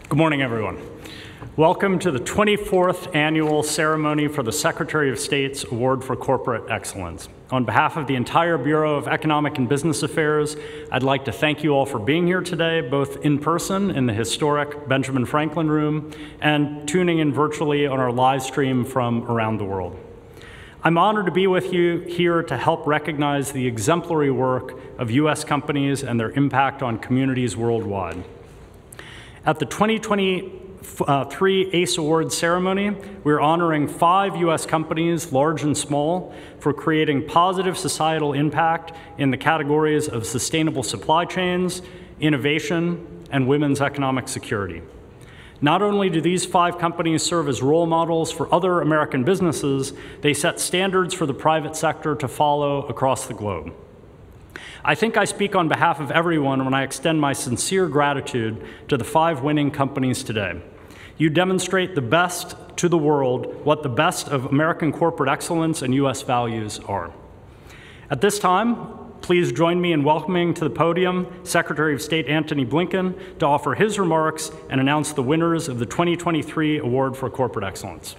Good morning, everyone. Welcome to the 24th Annual Ceremony for the Secretary of State's Award for Corporate Excellence. On behalf of the entire Bureau of Economic and Business Affairs, I'd like to thank you all for being here today, both in person in the historic Benjamin Franklin Room and tuning in virtually on our live stream from around the world. I'm honored to be with you here to help recognize the exemplary work of U.S. companies and their impact on communities worldwide. At the 2023 ACE Awards ceremony, we're honoring 5 U.S. companies, large and small, for creating positive societal impact in the categories of sustainable supply chains, innovation, and women's economic security. Not only do these 5 companies serve as role models for other American businesses, they set standards for the private sector to follow across the globe. I think I speak on behalf of everyone when I extend my sincere gratitude to the 5 winning companies today. You demonstrate the best to the world what the best of American corporate excellence and U.S. values are. At this time, please join me in welcoming to the podium Secretary of State Antony Blinken to offer his remarks and announce the winners of the 2023 Award for Corporate Excellence.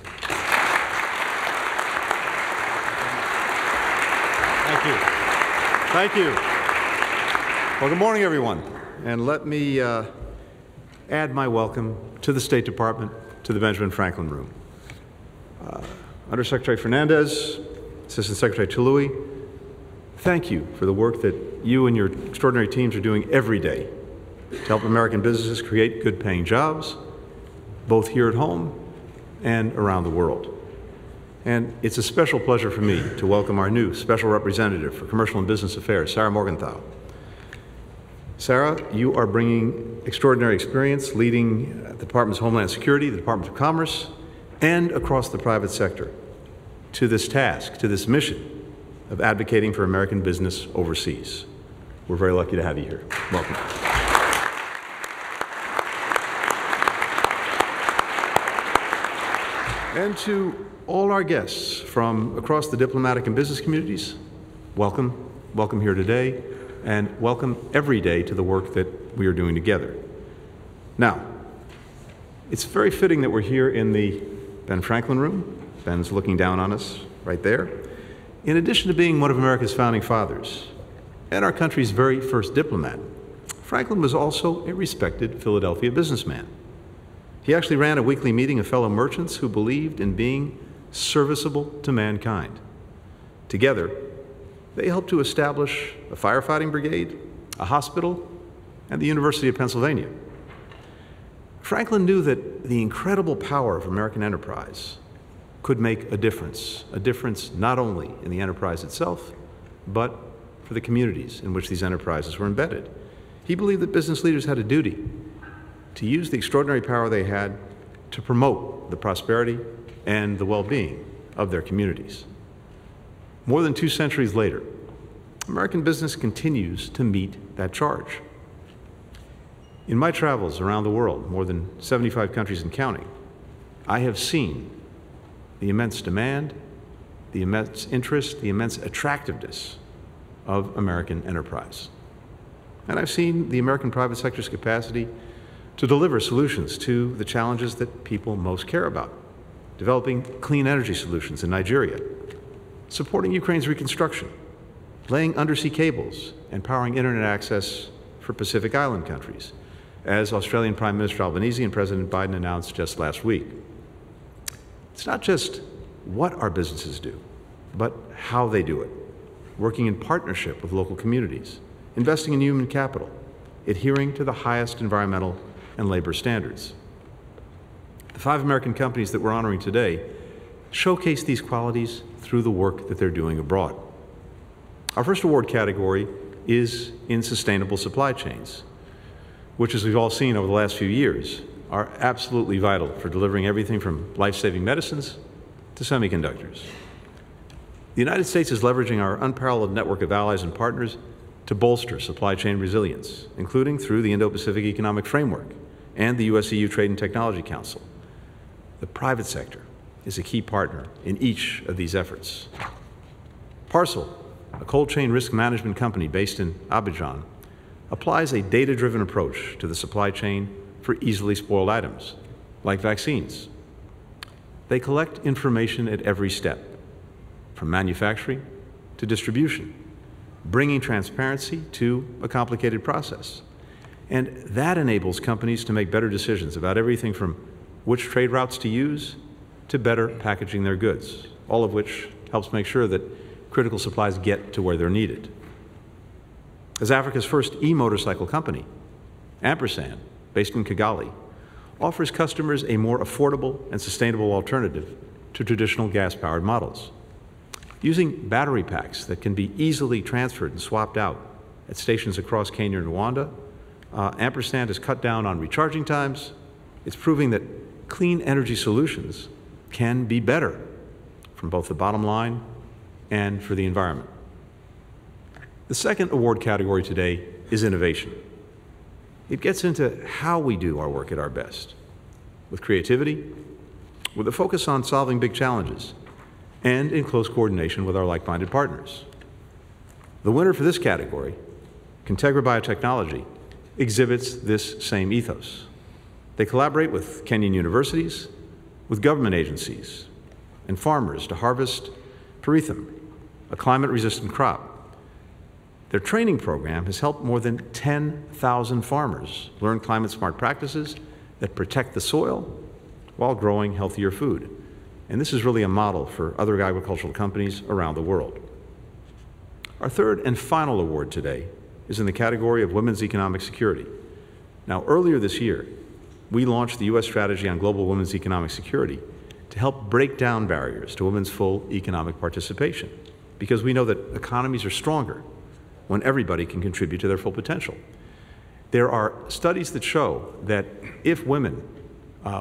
Thank you. Thank you. Well, good morning, everyone. And let me add my welcome to the State Department, to the Benjamin Franklin Room. Undersecretary Fernandez, Assistant Secretary Tului, thank you for the work that you and your extraordinary teams are doing every day to help American businesses create good-paying jobs, both here at home and around the world. And it's a special pleasure for me to welcome our new Special Representative for Commercial and Business Affairs, Sarah Morgenthau. Sarah, you are bringing extraordinary experience leading the Department of Homeland Security, the Department of Commerce, and across the private sector to this task, to this mission of advocating for American business overseas. We're very lucky to have you here. Welcome. And to all our guests from across the diplomatic and business communities, welcome. Welcome here today, and welcome every day to the work that we are doing together. Now, it's very fitting that we're here in the Ben Franklin Room. Ben's looking down on us right there. In addition to being one of America's founding fathers and our country's very first diplomat, Franklin was also a respected Philadelphia businessman. He actually ran a weekly meeting of fellow merchants who believed in being serviceable to mankind. Together, they helped to establish a firefighting brigade, a hospital, and the University of Pennsylvania. Franklin knew that the incredible power of American enterprise could make a difference not only in the enterprise itself, but for the communities in which these enterprises were embedded. He believed that business leaders had a duty to use the extraordinary power they had to promote the prosperity and the well-being of their communities. More than 2 centuries later, American business continues to meet that charge. In my travels around the world, more than 75 countries and counting, I have seen the immense demand, the immense interest, the immense attractiveness of American enterprise. And I've seen the American private sector's capacity to deliver solutions to the challenges that people most care about, developing clean energy solutions in Nigeria, supporting Ukraine's reconstruction, laying undersea cables, and powering internet access for Pacific Island countries, as Australian Prime Minister Albanese and President Biden announced just last week. It's not just what our businesses do, but how they do it, working in partnership with local communities, investing in human capital, adhering to the highest environmental and labor standards. The 5 American companies that we're honoring today showcase these qualities through the work that they're doing abroad. Our first award category is in sustainable supply chains, which, as we've all seen over the last few years, are absolutely vital for delivering everything from life-saving medicines to semiconductors. The United States is leveraging our unparalleled network of allies and partners to bolster supply chain resilience, including through the Indo-Pacific Economic Framework and the US-EU Trade and Technology Council. The private sector is a key partner in each of these efforts. Parcel, a cold chain risk management company based in Abidjan, applies a data-driven approach to the supply chain for easily spoiled items, like vaccines. They collect information at every step, from manufacturing to distribution, bringing transparency to a complicated process. And that enables companies to make better decisions about everything from which trade routes to use to better packaging their goods, all of which helps make sure that critical supplies get to where they're needed. As Africa's first e-motorcycle company, Ampersand, based in Kigali, offers customers a more affordable and sustainable alternative to traditional gas-powered models. Using battery packs that can be easily transferred and swapped out at stations across Kenya and Rwanda, Ampersand has cut down on recharging times. It's proving that clean energy solutions can be better from both the bottom line and for the environment. The second award category today is innovation. It gets into how we do our work at our best, with creativity, with a focus on solving big challenges, and in close coordination with our like-minded partners. The winner for this category, Contegra Biotechnology, exhibits this same ethos. They collaborate with Kenyan universities, with government agencies, and farmers to harvest perethrum, a climate-resistant crop. Their training program has helped more than 10,000 farmers learn climate-smart practices that protect the soil while growing healthier food. And this is really a model for other agricultural companies around the world. Our third and final award today is in the category of women's economic security. Now, earlier this year, we launched the U.S. Strategy on Global Women's Economic Security to help break down barriers to women's full economic participation, because we know that economies are stronger when everybody can contribute to their full potential. There are studies that show that if women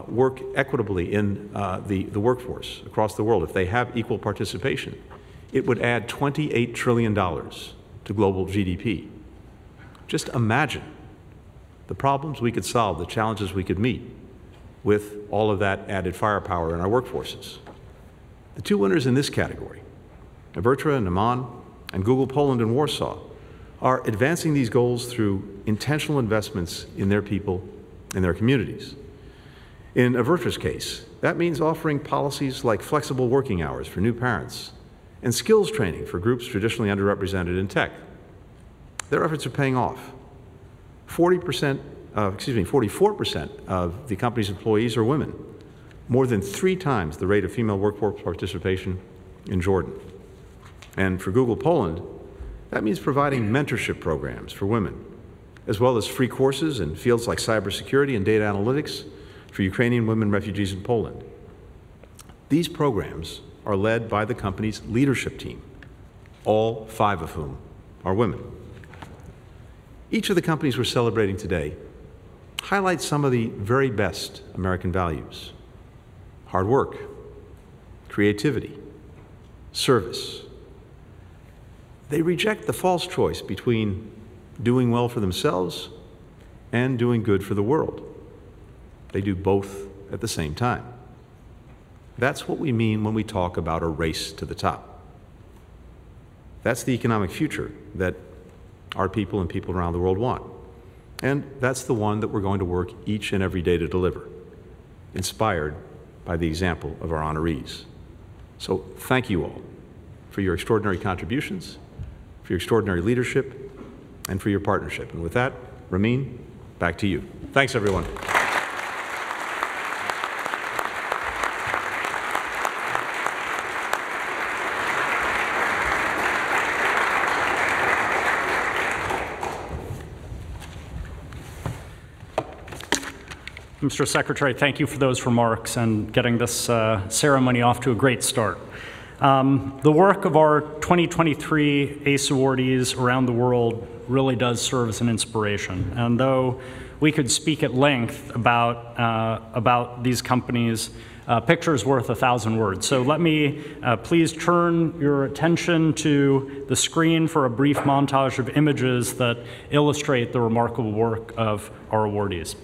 work equitably in the workforce across the world, if they have equal participation, it would add $28 trillion to global GDP. Just imagine the problems we could solve, the challenges we could meet with all of that added firepower in our workforces. The two winners in this category, Avertra and Naman, and Google Poland and Warsaw, are advancing these goals through intentional investments in their people and their communities. In Avertra's case, that means offering policies like flexible working hours for new parents and skills training for groups traditionally underrepresented in tech. Their efforts are paying off. 44% of the company's employees are women, more than 3 times the rate of female workforce participation in Jordan. And for Google Poland, that means providing mentorship programs for women, as well as free courses in fields like cybersecurity and data analytics for Ukrainian women refugees in Poland. These programs are led by the company's leadership team, all 5 of whom are women. Each of the companies we're celebrating today highlights some of the very best American values: hard work, creativity, service. They reject the false choice between doing well for themselves and doing good for the world. They do both at the same time. That's what we mean when we talk about a race to the top. That's the economic future that our people and people around the world want. And that's the one that we're going to work each and every day to deliver, inspired by the example of our honorees. So thank you all for your extraordinary contributions, for your extraordinary leadership, and for your partnership. And with that, Ramin, back to you. Thanks, everyone. Mr. Secretary, thank you for those remarks and getting this ceremony off to a great start. The work of our 2023 ACE awardees around the world really does serve as an inspiration. And though we could speak at length about these companies, picture's worth 1,000 words. So let me please turn your attention to the screen for a brief montage of images that illustrate the remarkable work of our awardees.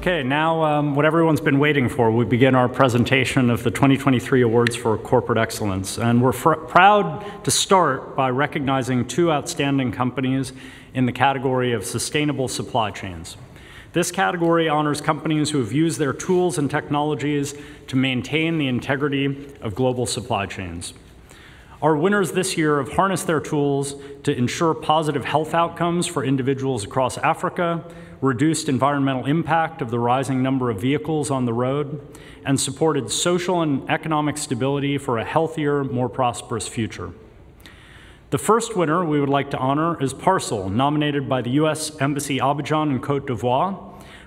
Okay, now what everyone's been waiting for, we begin our presentation of the 2023 Awards for Corporate Excellence. And we're proud to start by recognizing two outstanding companies in the category of sustainable supply chains. This category honors companies who have used their tools and technologies to maintain the integrity of global supply chains. Our winners this year have harnessed their tools to ensure positive health outcomes for individuals across Africa, reduced environmental impact of the rising number of vehicles on the road, and supported social and economic stability for a healthier, more prosperous future. The first winner we would like to honor is Parcel, nominated by the U.S. Embassy Abidjan in Côte d'Ivoire.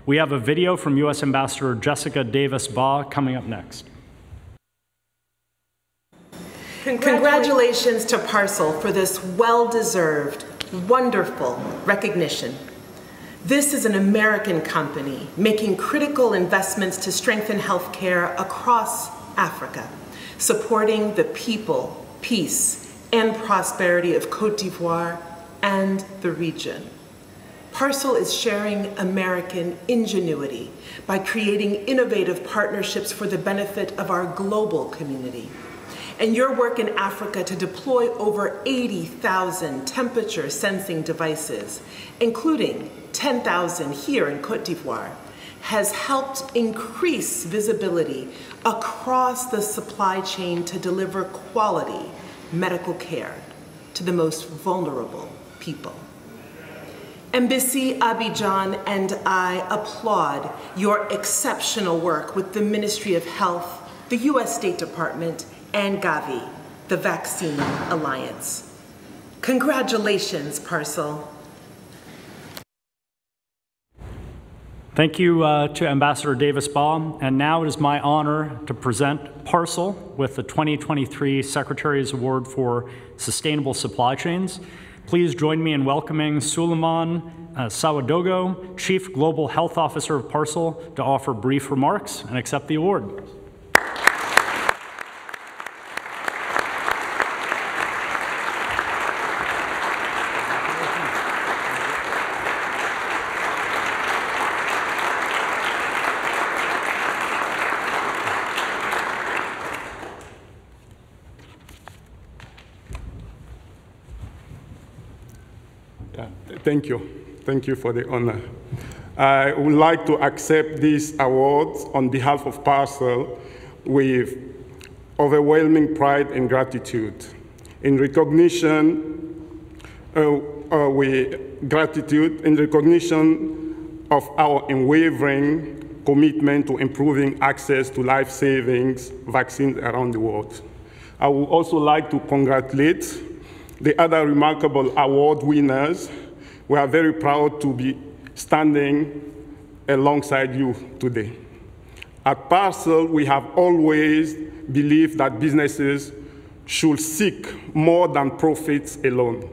We have a video from U.S. Ambassador Jessica Davis-Ba coming up next. Congratulations to Parcel for this well-deserved, wonderful recognition. This is an American company making critical investments to strengthen healthcare across Africa, supporting the people, peace, and prosperity of Côte d'Ivoire and the region. Parcel is sharing American ingenuity by creating innovative partnerships for the benefit of our global community. And your work in Africa to deploy over 80,000 temperature sensing devices, including 10,000 here in Côte d'Ivoire, has helped increase visibility across the supply chain to deliver quality medical care to the most vulnerable people. Embassy Abidjan and I applaud your exceptional work with the Ministry of Health, the U.S. State Department, and Gavi, the Vaccine Alliance. Congratulations, Parcel. Thank you to Ambassador Davis-Ba, and now it is my honor to present Parcel with the 2023 Secretary's Award for Sustainable Supply Chains. Please join me in welcoming Suleiman Sawadogo, Chief Global Health Officer of Parcel, to offer brief remarks and accept the award. Thank you. Thank you for the honor. I would like to accept this award on behalf of Parcel with overwhelming pride and gratitude. In recognition, of our unwavering commitment to improving access to life-saving vaccines around the world. I would also like to congratulate the other remarkable award winners. We are very proud to be standing alongside you today. At Parcel, we have always believed that businesses should seek more than profits alone.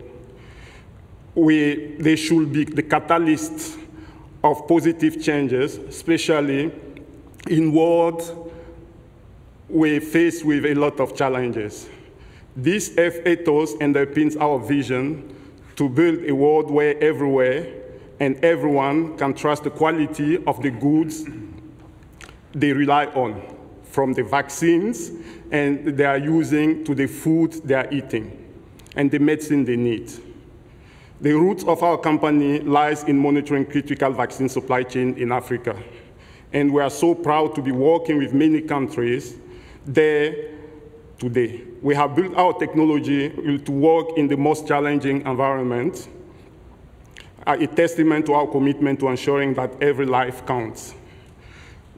They should be the catalyst of positive changes, especially in world we're faced with a lot of challenges. This ethos underpins our vision to build a world where everywhere and everyone can trust the quality of the goods they rely on, from the vaccines and they are using to the food they are eating and the medicine they need. The roots of our company lies in monitoring critical vaccine supply chain in Africa. And we are so proud to be working with many countries there today. We have built our technology to work in the most challenging environment, a testament to our commitment to ensuring that every life counts.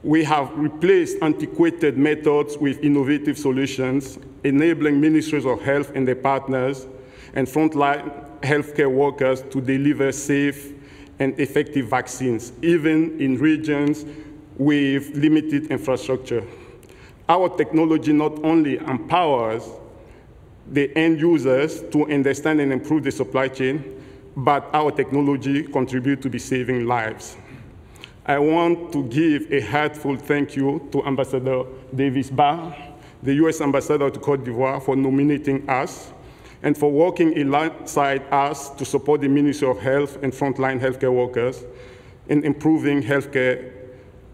We have replaced antiquated methods with innovative solutions, enabling ministries of health and their partners and frontline healthcare workers to deliver safe and effective vaccines, even in regions with limited infrastructure. Our technology not only empowers the end users to understand and improve the supply chain, but our technology contributes to be saving lives. I want to give a heartfelt thank you to Ambassador Davis-Ba, the US Ambassador to Côte d'Ivoire, for nominating us and for working alongside us to support the Ministry of Health and frontline healthcare workers in improving healthcare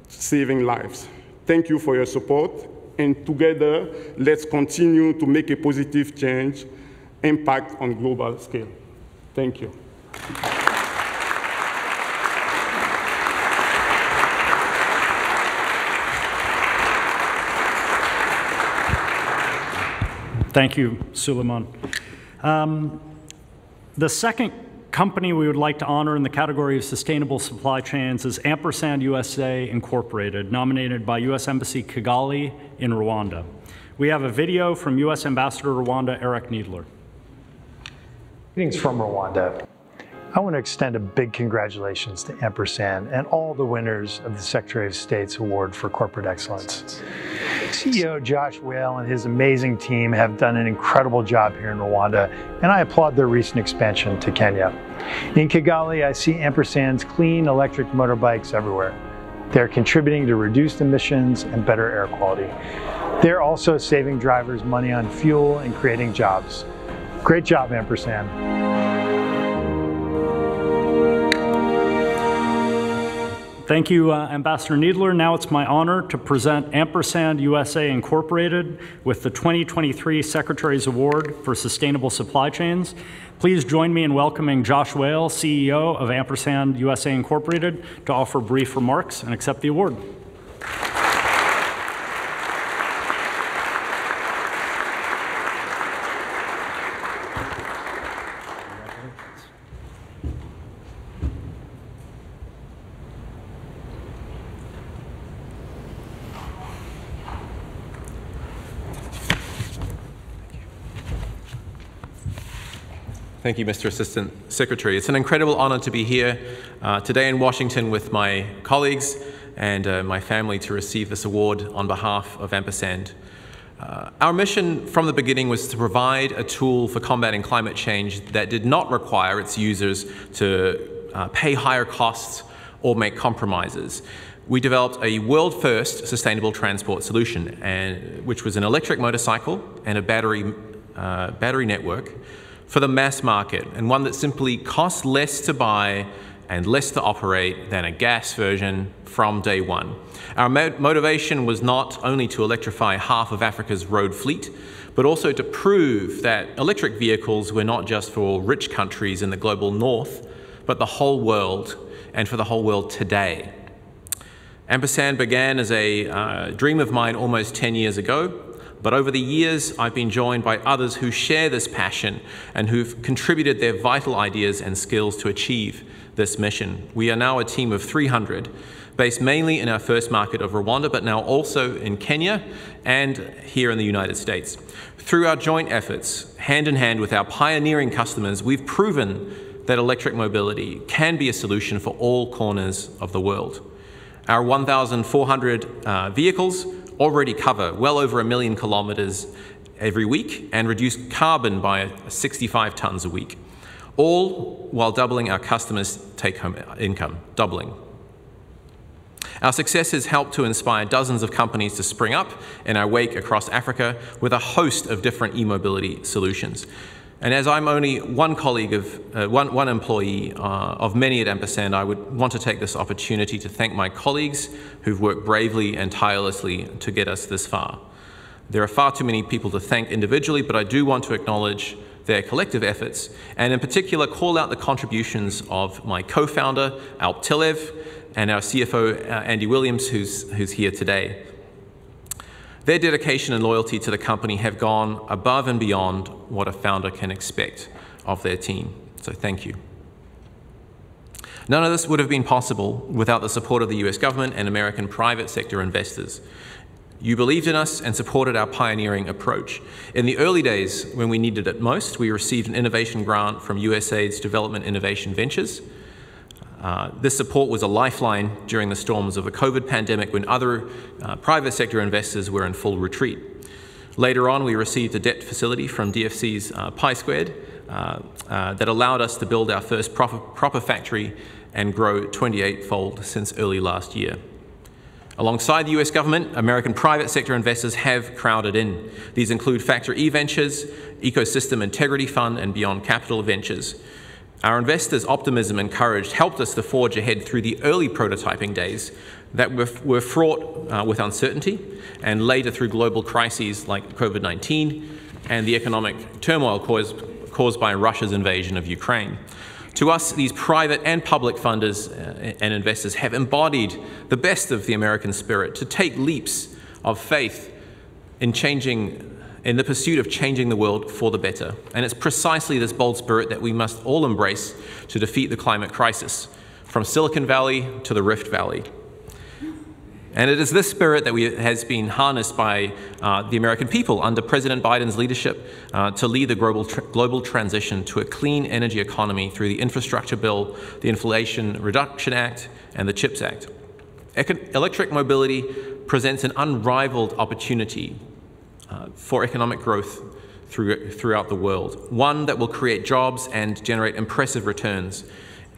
saving lives. Thank you for your support, and together, let's continue to make a positive change, impact on global scale. Thank you. Thank you, Suleiman. The second company we would like to honor in the category of sustainable supply chains is Ampersand USA Incorporated, nominated by U.S. Embassy Kigali in Rwanda. We have a video from U.S. Ambassador to Rwanda, Eric Needler. Greetings from Rwanda. I want to extend a big congratulations to Ampersand and all the winners of the Secretary of State's Award for Corporate Excellence. CEO Josh Whale and his amazing team have done an incredible job here in Rwanda, and I applaud their recent expansion to Kenya. In Kigali, I see Ampersand's clean electric motorbikes everywhere. They're contributing to reduced emissions and better air quality. They're also saving drivers money on fuel and creating jobs. Great job, Ampersand. Thank you, Ambassador Needler. Now it's my honor to present Ampersand USA Incorporated with the 2023 Secretary's Award for Sustainable Supply Chains. Please join me in welcoming Josh Whale, CEO of Ampersand USA Incorporated, to offer brief remarks and accept the award. Thank you, Mr. Assistant Secretary. It's an incredible honor to be here today in Washington with my colleagues and my family to receive this award on behalf of Ampersand. Our mission from the beginning was to provide a tool for combating climate change that did not require its users to pay higher costs or make compromises. We developed a world-first sustainable transport solution, which was an electric motorcycle and a battery network for the mass market, and one that simply costs less to buy and less to operate than a gas version from day one. Our motivation was not only to electrify half of Africa's road fleet, but also to prove that electric vehicles were not just for rich countries in the global north, but the whole world, and for the whole world today. Ampersand began as a dream of mine almost 10 years ago, but over the years, I've been joined by others who share this passion and who've contributed their vital ideas and skills to achieve this mission. We are now a team of 300, based mainly in our first market of Rwanda, but now also in Kenya and here in the United States. Through our joint efforts, hand in hand with our pioneering customers, we've proven that electric mobility can be a solution for all corners of the world. Our 1,400 vehicles already cover well over 1 million kilometers every week and reduce carbon by 65 tons a week, all while doubling our customers' take-home income, doubling. Our success has helped to inspire dozens of companies to spring up in our wake across Africa with a host of different e-mobility solutions. And as I'm only one colleague of, one employee of many at Ampersand, I would want to take this opportunity to thank my colleagues who've worked bravely and tirelessly to get us this far. There are far too many people to thank individually, but I do want to acknowledge their collective efforts, and in particular call out the contributions of my co-founder, Alp Tilev, and our CFO, Andy Williams, who's here today. Their dedication and loyalty to the company have gone above and beyond what a founder can expect of their team. So thank you. None of this would have been possible without the support of the US government and American private sector investors. You believed in us and supported our pioneering approach. In the early days, when we needed it most, we received an innovation grant from USAID's Development Innovation Ventures. This support was a lifeline during the storms of the COVID pandemic when other private sector investors were in full retreat. Later on, we received a debt facility from DFC's Pi Squared that allowed us to build our first proper factory and grow 28-fold since early last year. Alongside the US government, American private sector investors have crowded in. These include Factor E Ventures, Ecosystem Integrity Fund, and Beyond Capital Ventures. Our investors' optimism and courage helped us to forge ahead through the early prototyping days that were fraught with uncertainty, and later through global crises like COVID-19 and the economic turmoil caused by Russia's invasion of Ukraine. To us, these private and public funders and investors have embodied the best of the American spirit to take leaps of faith in the pursuit of changing the world for the better. And it's precisely this bold spirit that we must all embrace to defeat the climate crisis, from Silicon Valley to the Rift Valley. And it is this spirit that has been harnessed by the American people under President Biden's leadership to lead the global transition to a clean energy economy through the Infrastructure Bill, the Inflation Reduction Act, and the CHIPS Act. Electric mobility presents an unrivaled opportunity for economic growth throughout the world, one that will create jobs and generate impressive returns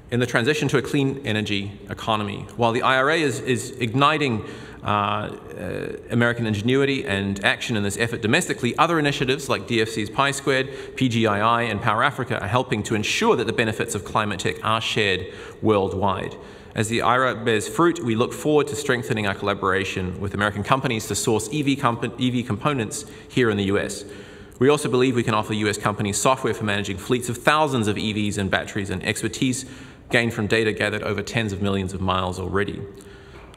in the transition to a clean energy economy. While the IRA is igniting American ingenuity and action in this effort domestically, other initiatives like DFC's Pi Squared, PGII, and Power Africa are helping to ensure that the benefits of climate tech are shared worldwide. As the IRA bears fruit, we look forward to strengthening our collaboration with American companies to source EV components here in the US. We also believe we can offer US companies software for managing fleets of thousands of EVs and batteries, and expertise gained from data gathered over tens of millions of miles already.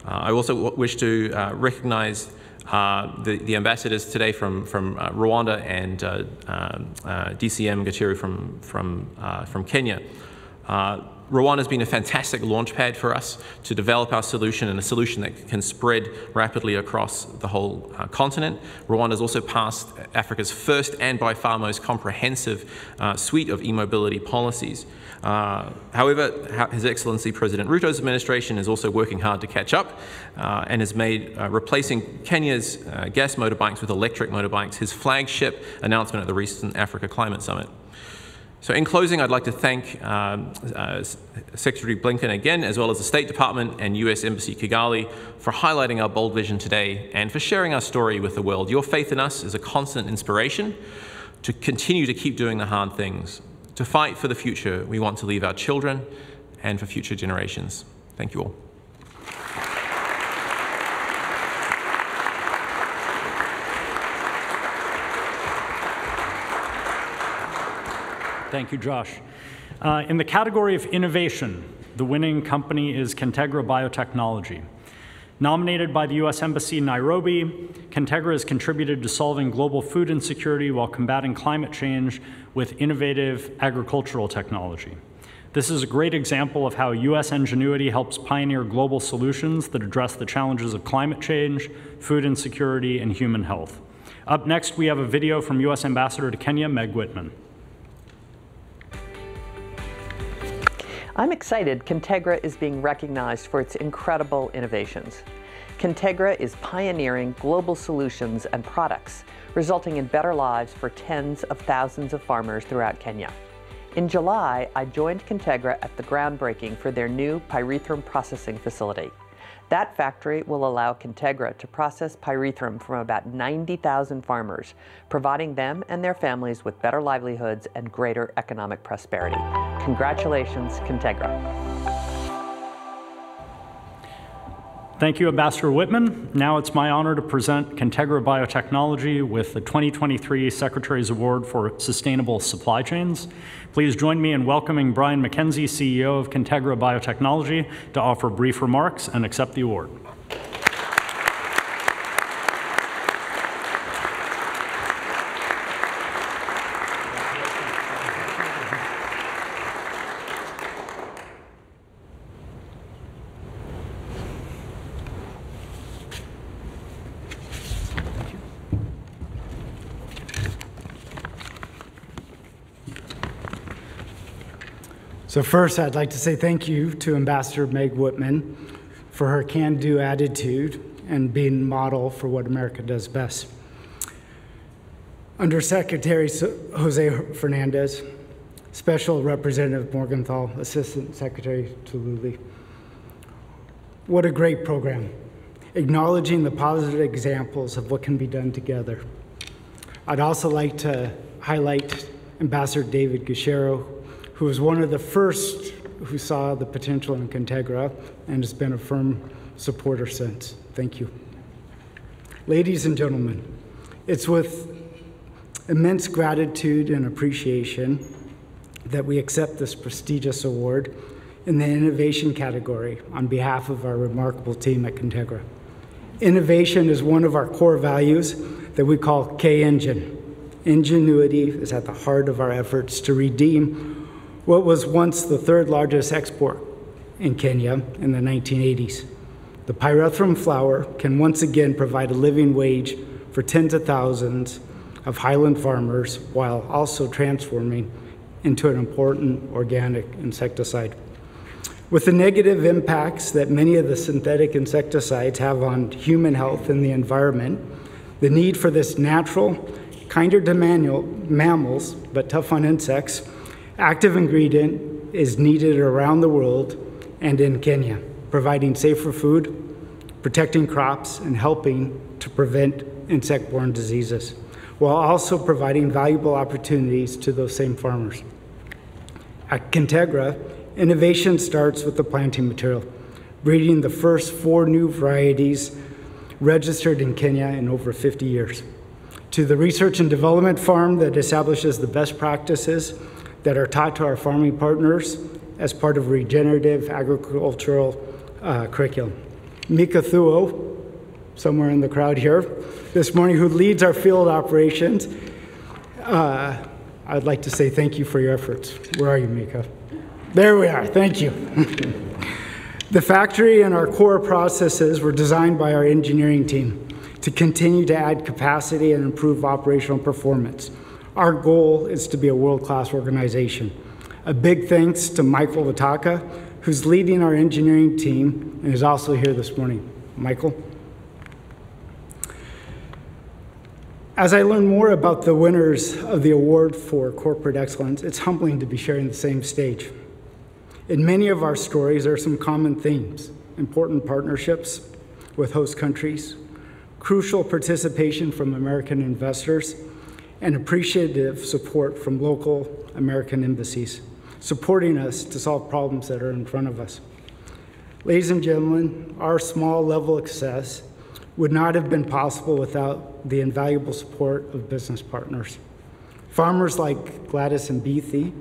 I also wish to recognize the ambassadors today from Rwanda and DCM Gachuru from Kenya. Rwanda has been a fantastic launchpad for us to develop our solution, and a solution that can spread rapidly across the whole continent. Rwanda has also passed Africa's first and by far most comprehensive suite of e-mobility policies. However, His Excellency President Ruto's administration is also working hard to catch up and has made replacing Kenya's gas motorbikes with electric motorbikes his flagship announcement at the recent Africa Climate Summit. So in closing, I'd like to thank Secretary Blinken again, as well as the State Department and US Embassy Kigali, for highlighting our bold vision today and for sharing our story with the world. Your faith in us is a constant inspiration to continue to keep doing the hard things, to fight for the future we want to leave our children and for future generations. Thank you all. Thank you, Josh. In the category of innovation, the winning company is Kentegra Biotechnology. Nominated by the US Embassy in Nairobi, Kentegra has contributed to solving global food insecurity while combating climate change with innovative agricultural technology. This is a great example of how US ingenuity helps pioneer global solutions that address the challenges of climate change, food insecurity, and human health. Up next, we have a video from US Ambassador to Kenya, Meg Whitman. I'm excited Kentegra is being recognized for its incredible innovations. Kentegra is pioneering global solutions and products, resulting in better lives for tens of thousands of farmers throughout Kenya. In July, I joined Kentegra at the groundbreaking for their new pyrethrum processing facility. That factory will allow Kentegra to process pyrethrum from about 90,000 farmers, providing them and their families with better livelihoods and greater economic prosperity. Congratulations, Kentegra. Thank you, Ambassador Whitman. Now it's my honor to present Kentegra Biotechnology with the 2023 Secretary's Award for Sustainable Supply Chains. Please join me in welcoming Brian McKenzie, CEO of Kentegra Biotechnology, to offer brief remarks and accept the award. So first, I'd like to say thank you to Ambassador Meg Whitman for her can-do attitude and being a model for what America does best. Under Secretary Jose Fernandez, Special Representative Morgenthau, Assistant Secretary Tululi. What a great program, acknowledging the positive examples of what can be done together. I'd also like to highlight Ambassador David Gachuru, who was one of the first who saw the potential in Contegra and has been a firm supporter since. Thank you. Ladies and gentlemen, it's with immense gratitude and appreciation that we accept this prestigious award in the innovation category on behalf of our remarkable team at Contegra. Innovation is one of our core values that we call K-Engine. Ingenuity is at the heart of our efforts to redeem what was once the third largest export in Kenya in the 1980s. The pyrethrum flour can once again provide a living wage for tens of thousands of highland farmers while also transforming into an important organic insecticide. With the negative impacts that many of the synthetic insecticides have on human health and the environment, the need for this natural, kinder to mammals, but tough on insects, active ingredient is needed around the world and in Kenya, providing safer food, protecting crops, and helping to prevent insect-borne diseases, while also providing valuable opportunities to those same farmers. At Contegra, innovation starts with the planting material, breeding the first 4 new varieties registered in Kenya in over 50 years, to the research and development farm that establishes the best practices that are taught to our farming partners as part of regenerative agricultural curriculum. Mika Thuo, somewhere in the crowd here this morning, who leads our field operations, I'd like to say thank you for your efforts. Where are you, Mika? There we are, thank you. The factory and our core processes were designed by our engineering team to continue to add capacity and improve operational performance. Our goal is to be a world-class organization. A big thanks to Michael Wataka, who's leading our engineering team and is also here this morning. Michael? As I learn more about the winners of the Award for Corporate Excellence, it's humbling to be sharing the same stage. In many of our stories, there are some common themes: important partnerships with host countries, crucial participation from American investors, and appreciative support from local American embassies, supporting us to solve problems that are in front of us. Ladies and gentlemen, our small level of success would not have been possible without the invaluable support of business partners. Farmers like Gladys Mbithi,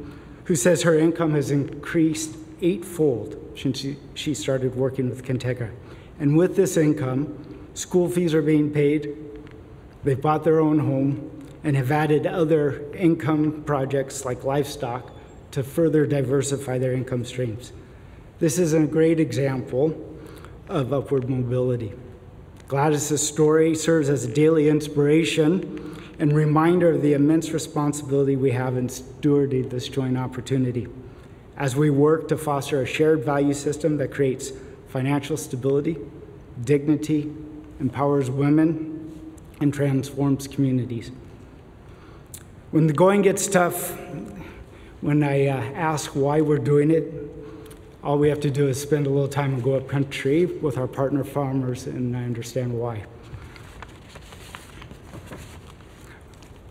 who says her income has increased 8-fold since she started working with Contegra. And with this income, school fees are being paid, they've bought their own home, and have added other income projects like livestock to further diversify their income streams. This is a great example of upward mobility. Gladys's story serves as a daily inspiration and reminder of the immense responsibility we have in stewarding this joint opportunity as we work to foster a shared value system that creates financial stability, dignity, empowers women, and transforms communities. When the going gets tough, when I ask why we're doing it, all we have to do is spend a little time and go up country with our partner farmers, and I understand why.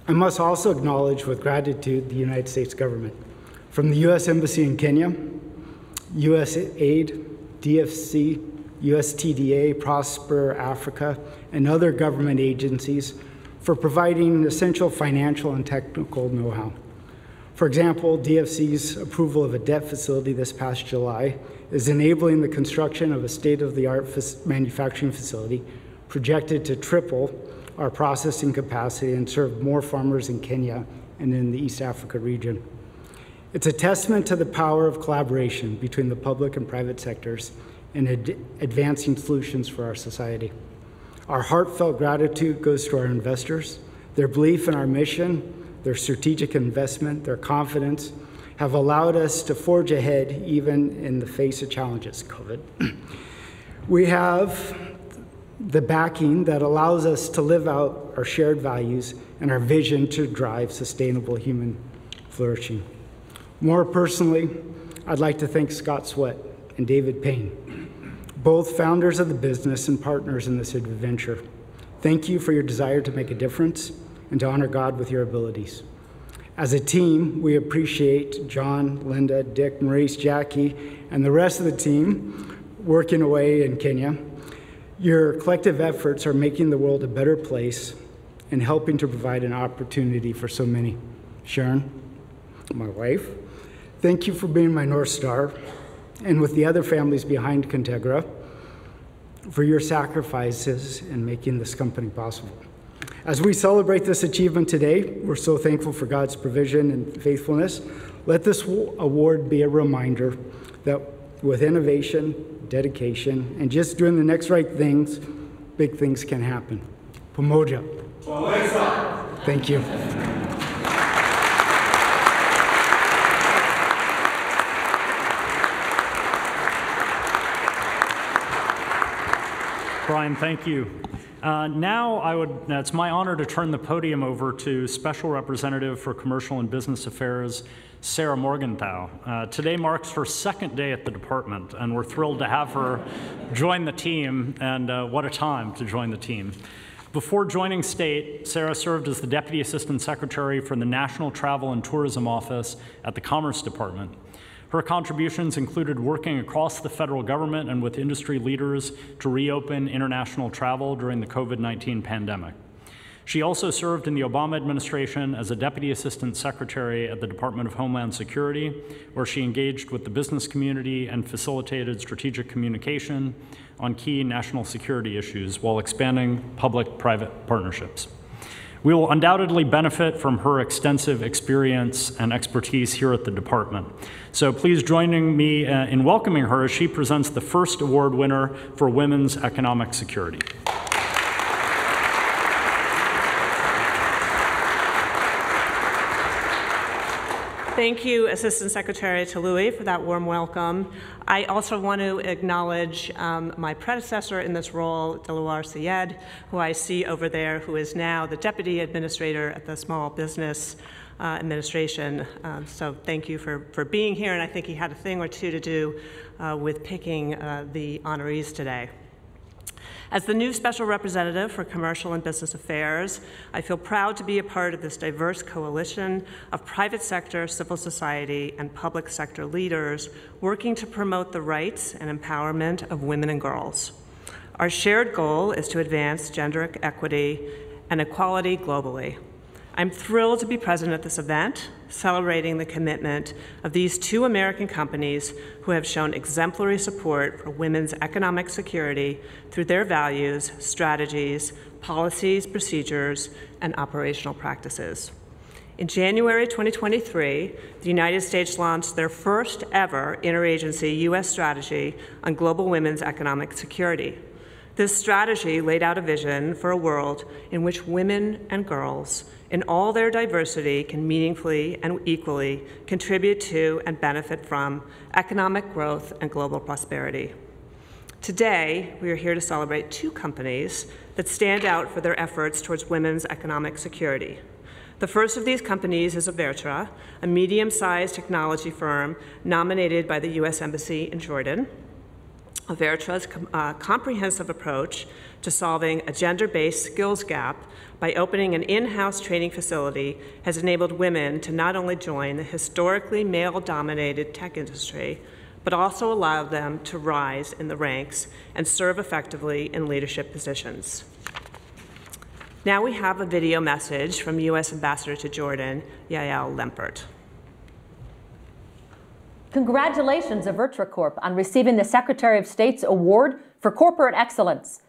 I must also acknowledge with gratitude the United States government. From the U.S. Embassy in Kenya, USAID, DFC, USTDA, Prosper Africa, and other government agencies for providing essential financial and technical know-how. For example, DFC's approval of a debt facility this past July is enabling the construction of a state-of-the-art manufacturing facility projected to triple our processing capacity and serve more farmers in Kenya and in the East Africa region. It's a testament to the power of collaboration between the public and private sectors in advancing solutions for our society. Our heartfelt gratitude goes to our investors. Their belief in our mission, their strategic investment, their confidence have allowed us to forge ahead even in the face of challenges, COVID. We have the backing that allows us to live out our shared values and our vision to drive sustainable human flourishing. More personally, I'd like to thank Scott Sweat and David Payne, both founders of the business and partners in this adventure. Thank you for your desire to make a difference and to honor God with your abilities. As a team, we appreciate John, Linda, Dick, Maurice, Jackie, and the rest of the team working away in Kenya. Your collective efforts are making the world a better place and helping to provide an opportunity for so many. Sharon, my wife, thank you for being my North Star, and with the other families behind Contegra, for your sacrifices in making this company possible. As we celebrate this achievement today, we're so thankful for God's provision and faithfulness. Let this award be a reminder that with innovation, dedication, and just doing the next right things, big things can happen. Pamoja. Thank you. Brian, thank you. Now it's my honor to turn the podium over to Special Representative for Commercial and Business Affairs, Sarah Morgenthau. Today marks her second day at the department, and we're thrilled to have her join the team, and what a time to join the team. Before joining state, Sarah served as the Deputy Assistant Secretary for the National Travel and Tourism Office at the Commerce Department. Her contributions included working across the federal government and with industry leaders to reopen international travel during the COVID-19 pandemic. She also served in the Obama administration as a Deputy Assistant Secretary at the Department of Homeland Security, where she engaged with the business community and facilitated strategic communication on key national security issues while expanding public-private partnerships. We will undoubtedly benefit from her extensive experience and expertise here at the department. So please join me in welcoming her as she presents the first award winner for Women's Economic Security. Thank you, Assistant Secretary Tului, for that warm welcome. I also want to acknowledge my predecessor in this role, Dilawar Syed, who I see over there, who is now the Deputy Administrator at the Small Business Administration. So thank you for being here, and I think he had a thing or two to do with picking the honorees today. As the new Special Representative for Commercial and Business Affairs, I feel proud to be a part of this diverse coalition of private sector, civil society, and public sector leaders working to promote the rights and empowerment of women and girls. Our shared goal is to advance gender equity and equality globally. I'm thrilled to be present at this event, celebrating the commitment of these two American companies who have shown exemplary support for women's economic security through their values, strategies, policies, procedures, and operational practices. In January 2023, the United States launched their first ever interagency U.S. strategy on global women's economic security. This strategy laid out a vision for a world in which women and girls in all their diversity can meaningfully and equally contribute to and benefit from economic growth and global prosperity. Today, we are here to celebrate two companies that stand out for their efforts towards women's economic security. The first of these companies is Avertra, a medium-sized technology firm nominated by the U.S. Embassy in Jordan. Avertra's comprehensive approach to solving a gender-based skills gap by opening an in-house training facility has enabled women to not only join the historically male-dominated tech industry, but also allowed them to rise in the ranks and serve effectively in leadership positions. Now we have a video message from U.S. Ambassador to Jordan, Yael Lempert. Congratulations, Avertra Corp, on receiving the Secretary of State's Award for Corporate Excellence.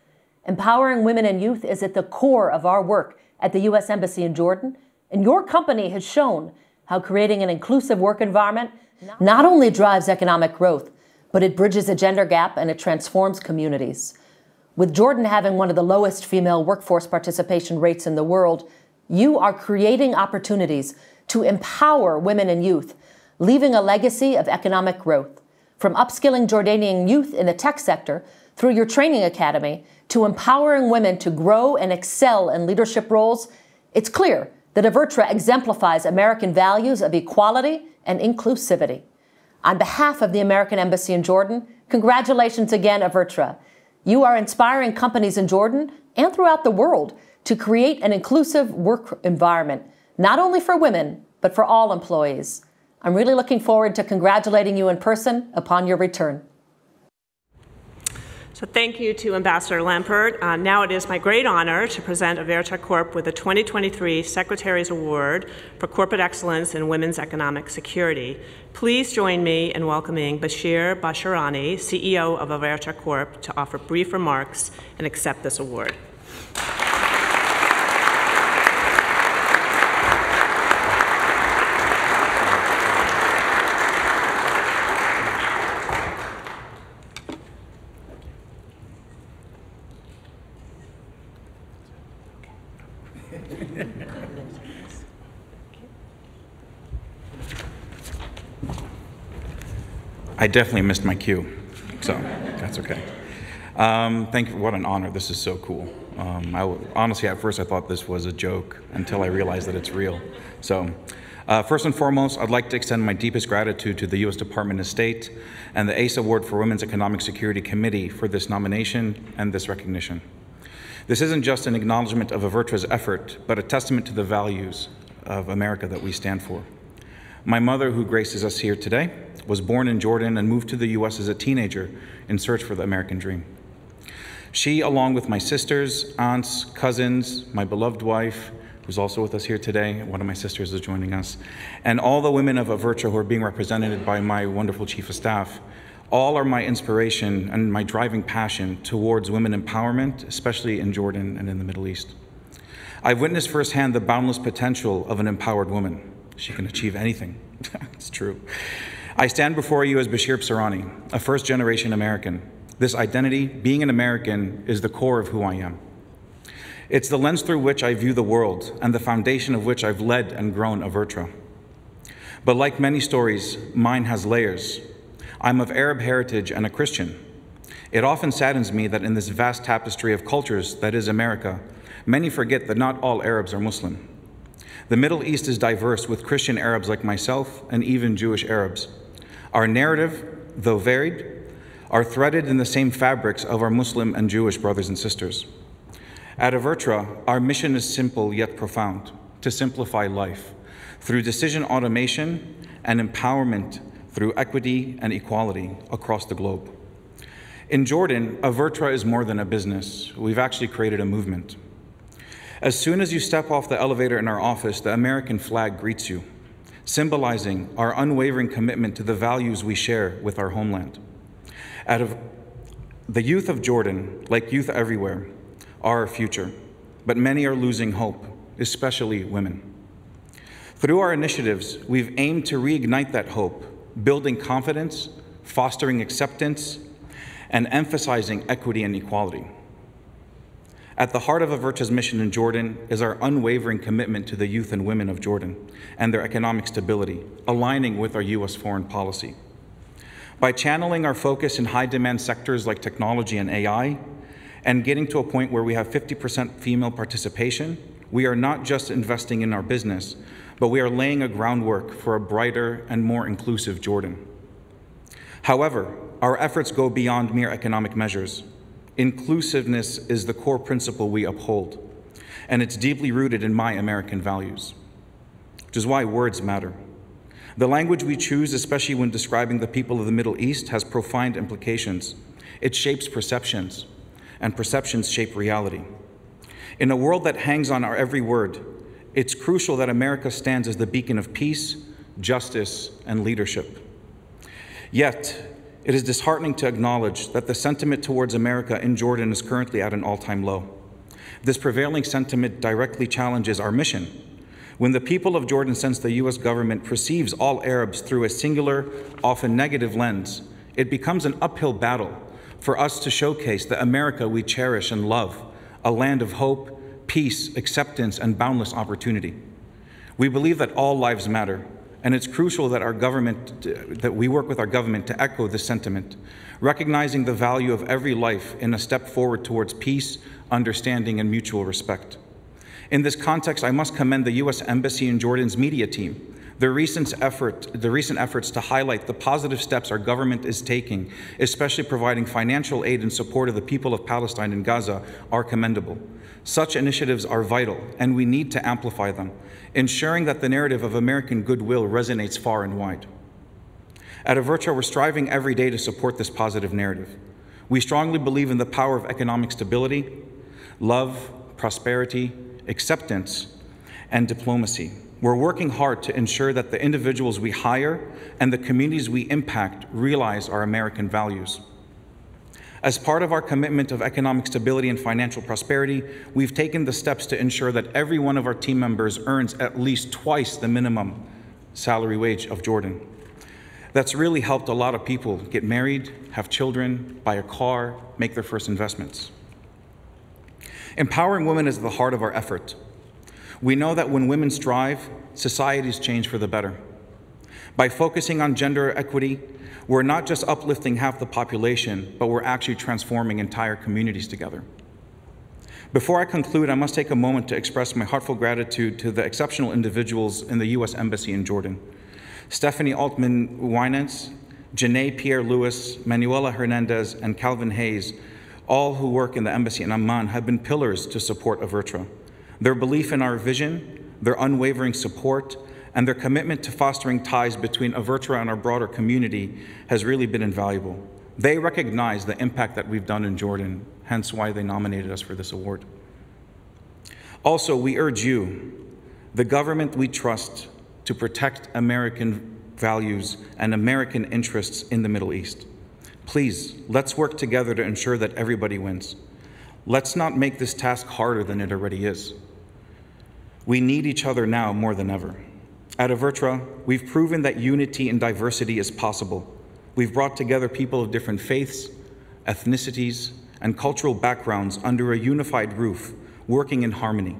Empowering women and youth is at the core of our work at the U.S. Embassy in Jordan, and your company has shown how creating an inclusive work environment not only drives economic growth, but it bridges a gender gap and it transforms communities. With Jordan having one of the lowest female workforce participation rates in the world, you are creating opportunities to empower women and youth, leaving a legacy of economic growth. From upskilling Jordanian youth in the tech sector through your training academy to empowering women to grow and excel in leadership roles, it's clear that Avertra exemplifies American values of equality and inclusivity. On behalf of the American Embassy in Jordan, congratulations again, Avertra. You are inspiring companies in Jordan and throughout the world to create an inclusive work environment, not only for women, but for all employees. I'm really looking forward to congratulating you in person upon your return. So thank you to Ambassador Lampert. Now it is my great honor to present Averta Corp with the 2023 Secretary's Award for Corporate Excellence in Women's Economic Security. Please join me in welcoming Bashir Bashirani, CEO of Averta Corp, to offer brief remarks and accept this award. I definitely missed my cue, so that's okay. Thank you. What an honor. This is so cool. Honestly, at first I thought this was a joke until I realized that it's real. So first and foremost, I'd like to extend my deepest gratitude to the U.S. Department of State and the ACE Award for Women's Economic Security Committee for this nomination and this recognition. This isn't just an acknowledgement of Averta's effort, but a testament to the values of America that we stand for. My mother, who graces us here today, was born in Jordan and moved to the U.S. as a teenager in search for the American dream. She, along with my sisters, aunts, cousins, my beloved wife, who's also with us here today, one of my sisters is joining us, and all the women of Averta who are being represented by my wonderful Chief of Staff, all are my inspiration and my driving passion towards women empowerment, especially in Jordan and in the Middle East. I've witnessed firsthand the boundless potential of an empowered woman. She can achieve anything. It's true. I stand before you as Bashir Bashirani, a first-generation American. This identity, being an American, is the core of who I am. It's the lens through which I view the world and the foundation of which I've led and grown Averta. But like many stories, mine has layers. I'm of Arab heritage and a Christian. It often saddens me that in this vast tapestry of cultures that is America, many forget that not all Arabs are Muslim. The Middle East is diverse with Christian Arabs like myself and even Jewish Arabs. Our narrative, though varied, are threaded in the same fabrics of our Muslim and Jewish brothers and sisters. At Averta, our mission is simple yet profound: to simplify life through decision automation and empowerment through equity and equality across the globe. In Jordan, Averta is more than a business. We've actually created a movement. As soon as you step off the elevator in our office, the American flag greets you, symbolizing our unwavering commitment to the values we share with our homeland. The youth of Jordan, like youth everywhere, are our future, but many are losing hope, especially women. Through our initiatives, we've aimed to reignite that hope, building confidence, fostering acceptance, and emphasizing equity and equality. At the heart of Averta's mission in Jordan is our unwavering commitment to the youth and women of Jordan and their economic stability, aligning with our U.S. foreign policy. By channeling our focus in high-demand sectors like technology and AI, and getting to a point where we have 50% female participation, we are not just investing in our business, but we are laying a groundwork for a brighter and more inclusive Jordan. However, our efforts go beyond mere economic measures. Inclusiveness is the core principle we uphold, and it's deeply rooted in my American values, which is why words matter. The language we choose, especially when describing the people of the Middle East, has profound implications. It shapes perceptions, and perceptions shape reality. In a world that hangs on our every word, it's crucial that America stands as the beacon of peace, justice, and leadership. Yet, it is disheartening to acknowledge that the sentiment towards America in Jordan is currently at an all-time low. This prevailing sentiment directly challenges our mission. When the people of Jordan sense the U.S. government perceives all Arabs through a singular, often negative lens, it becomes an uphill battle for us to showcase the America we cherish and love, a land of hope, peace, acceptance, and boundless opportunity. We believe that all lives matter, and it's crucial that we work with our government to echo this sentiment, recognizing the value of every life in a step forward towards peace, understanding, and mutual respect. In this context, I must commend the U.S. Embassy in Jordan's media team. The recent efforts to highlight the positive steps our government is taking, especially providing financial aid in support of the people of Palestine and Gaza, are commendable. Such initiatives are vital, and we need to amplify them, ensuring that the narrative of American goodwill resonates far and wide. At Avertra, we're striving every day to support this positive narrative. We strongly believe in the power of economic stability, love, prosperity, acceptance, and diplomacy. We're working hard to ensure that the individuals we hire and the communities we impact realize our American values. As part of our commitment of economic stability and financial prosperity, we've taken the steps to ensure that every one of our team members earns at least twice the minimum salary wage of Jordan. That's really helped a lot of people get married, have children, buy a car, make their first investments. Empowering women is at the heart of our effort. We know that when women strive, societies change for the better. By focusing on gender equity, we're not just uplifting half the population, but we're actually transforming entire communities together. Before I conclude, I must take a moment to express my heartfelt gratitude to the exceptional individuals in the U.S. Embassy in Jordan. Stephanie Altman-Winans, Janae Pierre-Louis, Manuela Hernandez, and Calvin Hayes, all who work in the embassy in Amman, have been pillars to support Avertra. Their belief in our vision, their unwavering support, and their commitment to fostering ties between Avertra and our broader community has really been invaluable. They recognize the impact that we've done in Jordan, hence why they nominated us for this award. Also, we urge you, the government we trust, to protect American values and American interests in the Middle East. Please, let's work together to ensure that everybody wins. Let's not make this task harder than it already is. We need each other now more than ever. At Avertra, we've proven that unity in diversity is possible. We've brought together people of different faiths, ethnicities, and cultural backgrounds under a unified roof, working in harmony.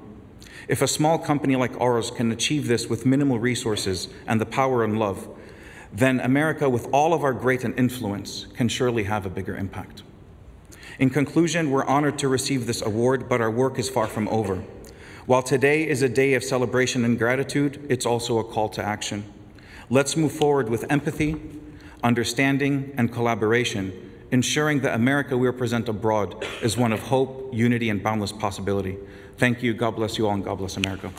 If a small company like ours can achieve this with minimal resources and the power and love, then America, with all of our great and influence, can surely have a bigger impact. In conclusion, we're honored to receive this award, but our work is far from over. While today is a day of celebration and gratitude, it's also a call to action. Let's move forward with empathy, understanding, and collaboration, ensuring that America we represent abroad is one of hope, unity, and boundless possibility. Thank you. God bless you all, and God bless America.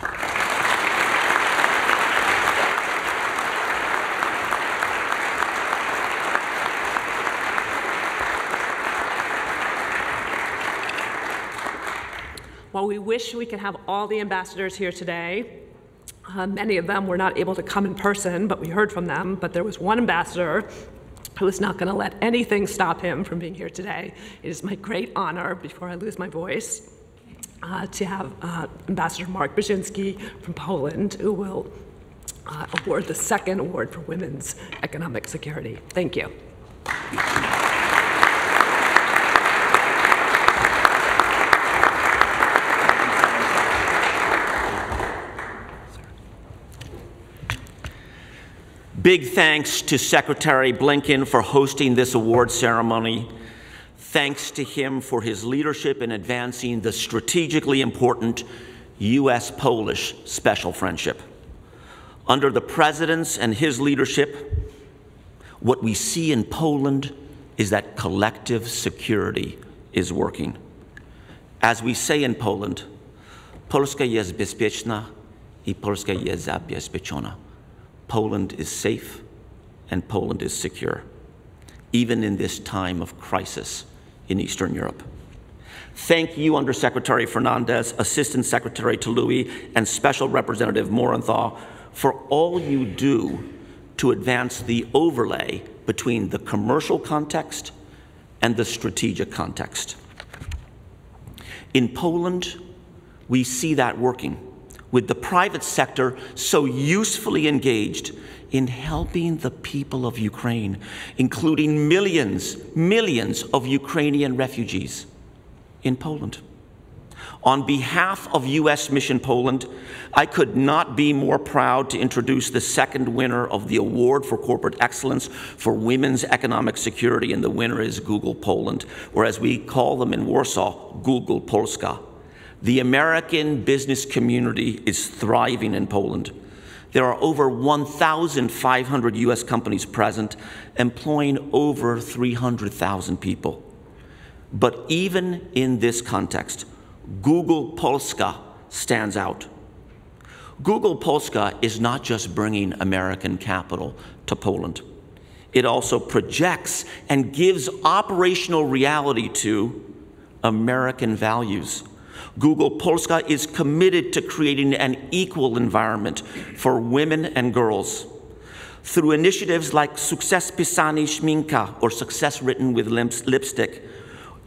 While we wish we could have all the ambassadors here today, many of them were not able to come in person, but we heard from them. But there was one ambassador who is not going to let anything stop him from being here today. It is my great honor, before I lose my voice, to have Ambassador Mark Brzezinski from Poland, who will award the second award for women's economic security. Thank you. Big thanks to Secretary Blinken for hosting this award ceremony. Thanks to him for his leadership in advancing the strategically important U.S.-Polish special friendship. Under the President's and his leadership, what we see in Poland is that collective security is working. As we say in Poland, Polska jest bezpieczna I Polska jest zabezpieczona. Poland is safe and Poland is secure, even in this time of crisis in Eastern Europe. Thank you, Undersecretary Fernandez, Assistant Secretary Toloui, and Special Representative Morenthal for all you do to advance the overlay between the commercial context and the strategic context. In Poland, we see that working, with the private sector so usefully engaged in helping the people of Ukraine, including millions of Ukrainian refugees in Poland. On behalf of U.S. Mission Poland, I could not be more proud to introduce the second winner of the Award for Corporate Excellence for Women's Economic Security, and the winner is Google Poland, or as we call them in Warsaw, Google Polska. The American business community is thriving in Poland. There are over 1,500 US companies present, employing over 300,000 people. But even in this context, Google Polska stands out. Google Polska is not just bringing American capital to Poland. It also projects and gives operational reality to American values. Google Polska is committed to creating an equal environment for women and girls. Through initiatives like Sukces Pisany Szminka, or Success Written with Lipstick,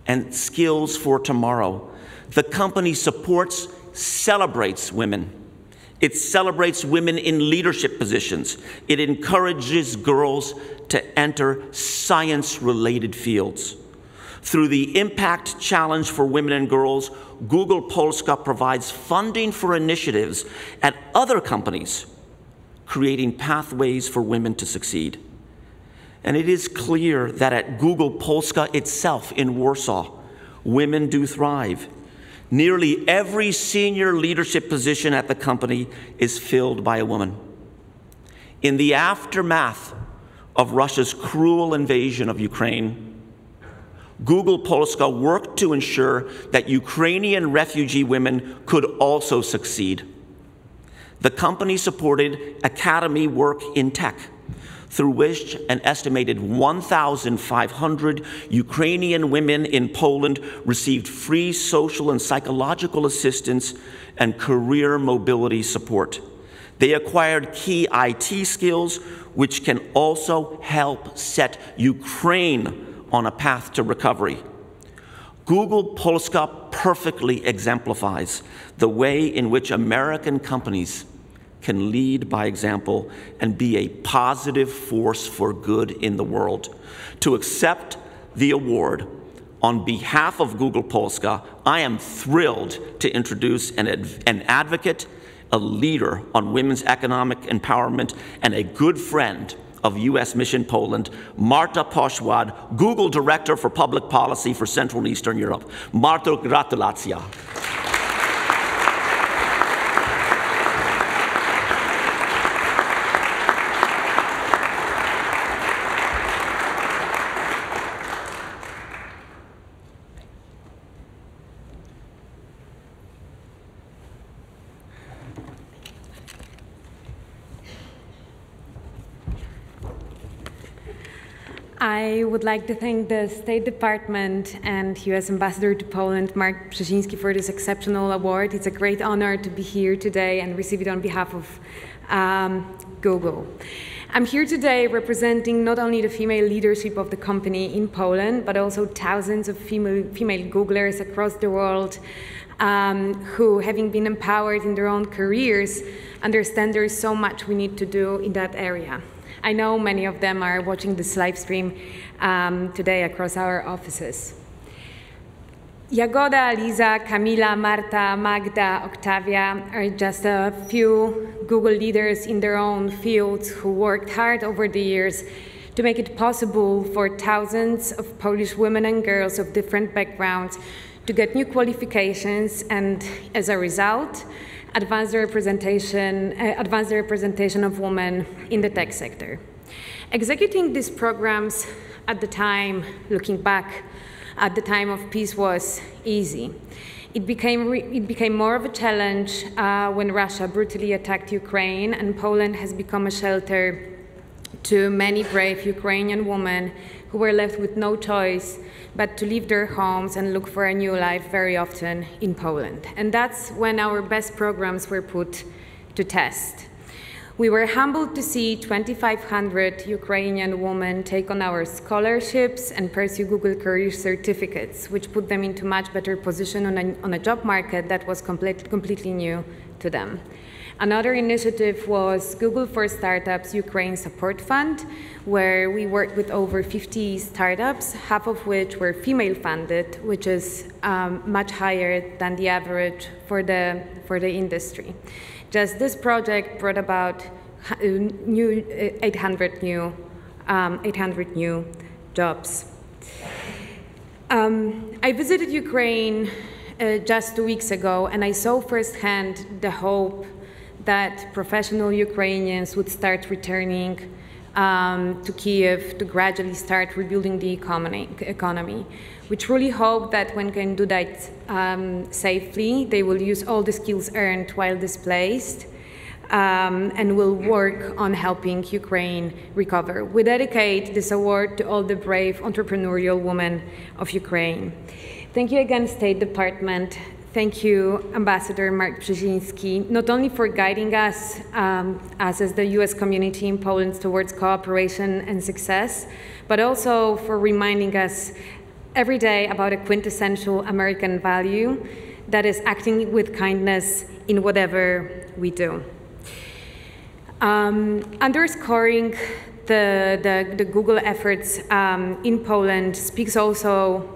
and Skills for Tomorrow, the company supports, celebrates women. It celebrates women in leadership positions. It encourages girls to enter science-related fields. Through the Impact Challenge for Women and Girls, Google Polska provides funding for initiatives at other companies, creating pathways for women to succeed. And it is clear that at Google Polska itself in Warsaw, women do thrive. Nearly every senior leadership position at the company is filled by a woman. In the aftermath of Russia's cruel invasion of Ukraine, Google Polska worked to ensure that Ukrainian refugee women could also succeed. The company supported academy work in tech, through which an estimated 1,500 Ukrainian women in Poland received free social and psychological assistance and career mobility support. They acquired key IT skills, which can also help set Ukraine on a path to recovery. Google Polska perfectly exemplifies the way in which American companies can lead by example and be a positive force for good in the world. To accept the award on behalf of Google Polska, I am thrilled to introduce an advocate, a leader on women's economic empowerment, and a good friend of U.S. Mission Poland, Marta Pośwad, Google Director for Public Policy for Central and Eastern Europe. Marta, gratulacja. I would like to thank the State Department and U.S. Ambassador to Poland, Mark Brzezinski, for this exceptional award. It's a great honor to be here today and receive it on behalf of Google. I'm here today representing not only the female leadership of the company in Poland, but also thousands of female Googlers across the world who, having been empowered in their own careers, understand there is so much we need to do in that area. I know many of them are watching this live stream today across our offices. Jagoda, Liza, Kamila, Marta, Magda, Octavia are just a few Google leaders in their own fields who worked hard over the years to make it possible for thousands of Polish women and girls of different backgrounds to get new qualifications and, as a result, advance the representation of women in the tech sector. Executing these programs at the time, looking back, at the time of peace was easy. It became more of a challenge when Russia brutally attacked Ukraine, and Poland has become a shelter to many brave Ukrainian women who were left with no choice but to leave their homes and look for a new life, very often in Poland. And that's when our best programs were put to test. We were humbled to see 2,500 Ukrainian women take on our scholarships and pursue Google Career certificates, which put them into much better position on a job market that was completely new to them. Another initiative was Google for Startups Ukraine Support Fund, where we worked with over 50 startups, half of which were female-funded, which is much higher than the average for the industry. Just this project brought about 800 new jobs. I visited Ukraine just 2 weeks ago, and I saw firsthand the hope that professional Ukrainians would start returning to Kyiv to gradually start rebuilding the economy. We truly hope that when can do that safely, they will use all the skills earned while displaced and will work on helping Ukraine recover. We dedicate this award to all the brave entrepreneurial women of Ukraine. Thank you again, State Department. Thank you, Ambassador Mark Brzezinski, not only for guiding us as the U.S. community in Poland towards cooperation and success, but also for reminding us every day about a quintessential American value that is acting with kindness in whatever we do. Underscoring the Google efforts in Poland speaks also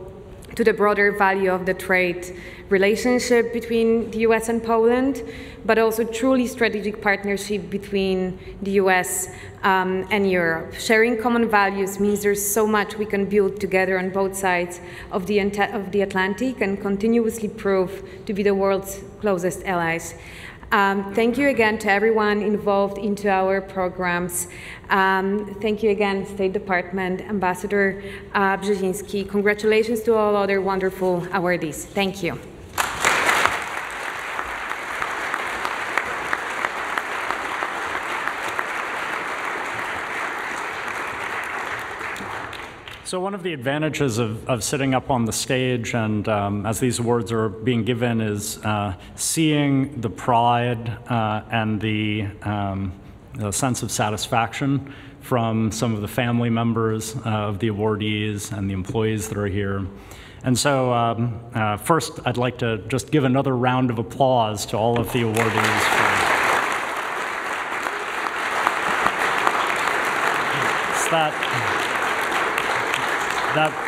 to the broader value of the trade relationship between the US and Poland, but also truly strategic partnership between the US and Europe. Sharing common values means there's so much we can build together on both sides of the Atlantic and continuously prove to be the world's closest allies. Thank you again to everyone involved into our programs. Thank you again, State Department, Ambassador Brzezinski. Congratulations to all other wonderful awardees. Thank you. So one of the advantages of sitting up on the stage and as these awards are being given is seeing the pride and the sense of satisfaction from some of the family members of the awardees and the employees that are here. And so first, I'd like to just give another round of applause to all of the awardees.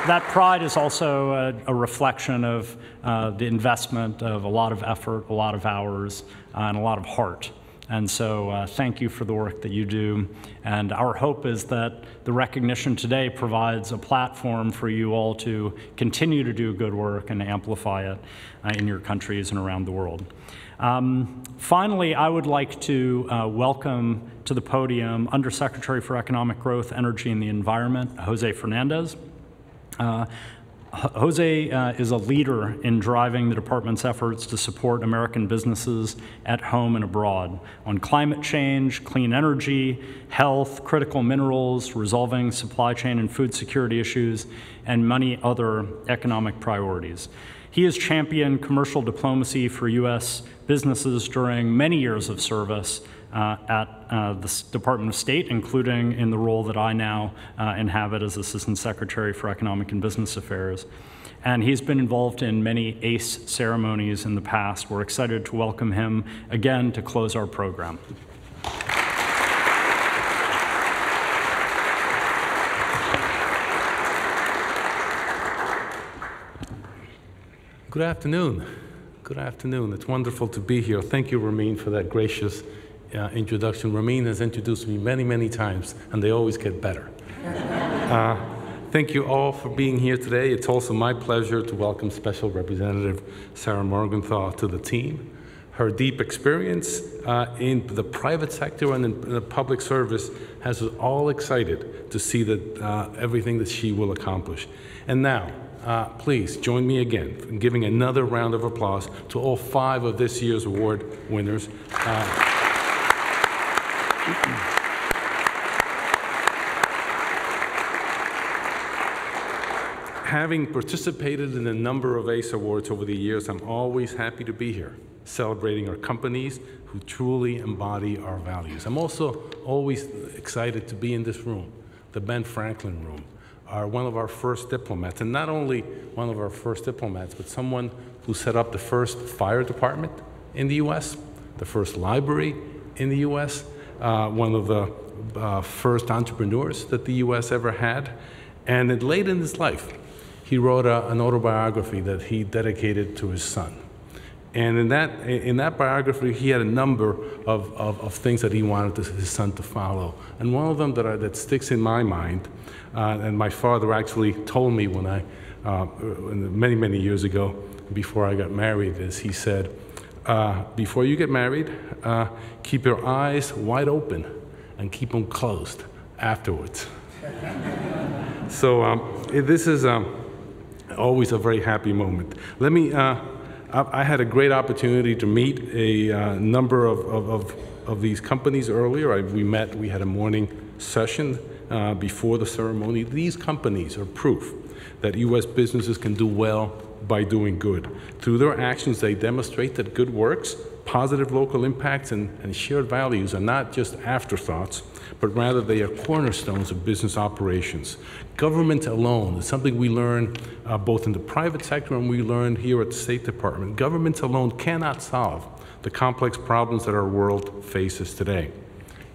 That pride is also a reflection of the investment of a lot of effort, a lot of hours, and a lot of heart. And so thank you for the work that you do. And our hope is that the recognition today provides a platform for you all to continue to do good work and amplify it in your countries and around the world. Finally, I would like to welcome to the podium Undersecretary for Economic Growth, Energy, and the Environment, Jose Fernandez. Jose is a leader in driving the department's efforts to support American businesses at home and abroad on climate change, clean energy, health, critical minerals, resolving supply chain and food security issues, and many other economic priorities. He has championed commercial diplomacy for U.S. businesses during many years of service at the Department of State, including in the role that I now inhabit as Assistant Secretary for Economic and Business Affairs. And he's been involved in many ACE ceremonies in the past. We're excited to welcome him again to close our program. Good afternoon. Good afternoon. It's wonderful to be here. Thank you, Ramin, for that gracious introduction. Ramin has introduced me many, many times, and they always get better. Thank you all for being here today. It's also my pleasure to welcome Special Representative Sarah Morgenthau to the team. Her deep experience in the private sector and in the public service has us all excited to see that everything that she will accomplish. And now, please join me again in giving another round of applause to all 5 of this year's award winners. Having participated in a number of ACE awards over the years, I'm always happy to be here, celebrating our companies who truly embody our values. I'm also always excited to be in this room, the Ben Franklin room, one of our first diplomats, and not only one of our first diplomats, but someone who set up the first fire department in the U.S., the first library in the U.S., one of the first entrepreneurs that the U.S. ever had. And late in his life, he wrote an autobiography that he dedicated to his son. And in that biography, he had a number of things that he wanted his son to follow. And one of them that sticks in my mind, and my father actually told me when many, many years ago, before I got married, is he said, before you get married, keep your eyes wide open and keep them closed afterwards. So this is always a very happy moment. Let me, I had a great opportunity to meet a number of these companies earlier. We had a morning session before the ceremony. These companies are proof that U.S. businesses can do well by doing good. Through their actions, they demonstrate that good works, positive local impacts, and shared values are not just afterthoughts, but rather they are cornerstones of business operations. Government alone is something we learn both in the private sector and we learned here at the State Department. Government alone cannot solve the complex problems that our world faces today.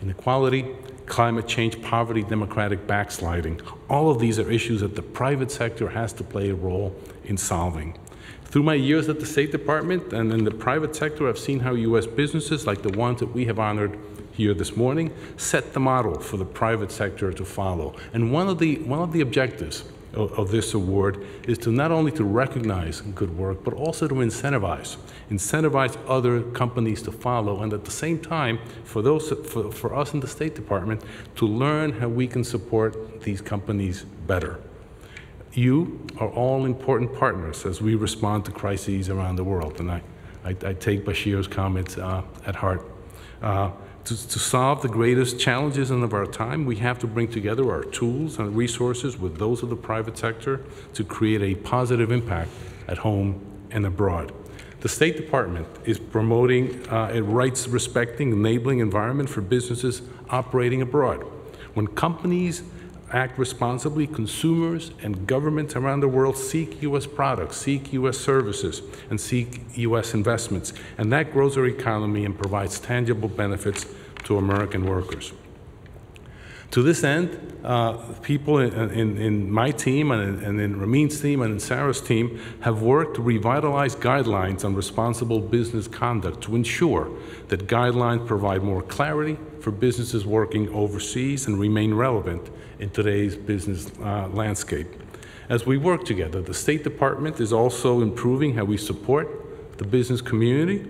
Inequality, climate change, poverty, democratic backsliding. All of these are issues that the private sector has to play a role in solving. Through my years at the State Department and in the private sector, I've seen how U.S. businesses, like the ones that we have honored here this morning, set the model for the private sector to follow. And one of the objectives of this award is to not only to recognize good work, but also to incentivize other companies to follow, and at the same time, for us in the State Department, to learn how we can support these companies better. You are all important partners as we respond to crises around the world, and I take Bashir's comments at heart. To solve the greatest challenges of our time, we have to bring together our tools and resources with those of the private sector to create a positive impact at home and abroad. The State Department is promoting a rights-respecting, enabling environment for businesses operating abroad. When companies act responsibly, consumers and governments around the world seek U.S. products, seek U.S. services, and seek U.S. investments, and that grows our economy and provides tangible benefits to American workers. To this end, people in my team and in Ramin's team and in Sarah's team have worked to revitalize guidelines on responsible business conduct to ensure that guidelines provide more clarity for businesses working overseas and remain relevant in today's business landscape. As we work together, the State Department is also improving how we support the business community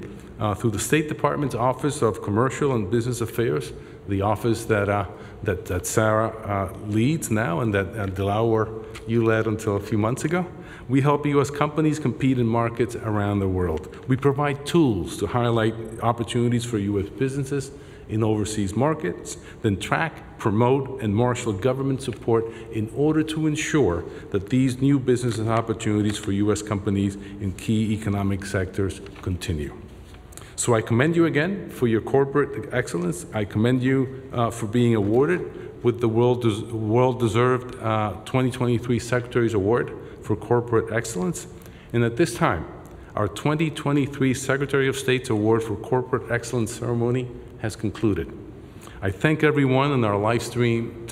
through the State Department's Office of Commercial and Business Affairs, the office that Sarah leads now and that Delaware you led until a few months ago. We help U.S. companies compete in markets around the world. We provide tools to highlight opportunities for U.S. businesses in overseas markets, then track, promote, and marshal government support in order to ensure that these new business opportunities for U.S. companies in key economic sectors continue. So I commend you again for your corporate excellence. I commend you for being awarded with the well-deserved 2023 Secretary's Award for Corporate Excellence. And at this time, our 2023 Secretary of State's Award for Corporate Excellence ceremony has concluded. I thank everyone in our live stream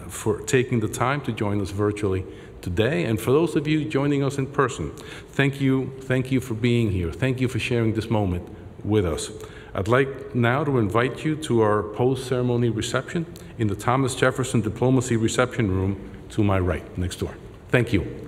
for taking the time to join us virtually today. And for those of you joining us in person, thank you for being here. Thank you for sharing this moment with us. I'd like now to invite you to our post-ceremony reception in the Thomas Jefferson Diplomacy Reception Room to my right, next door. Thank you.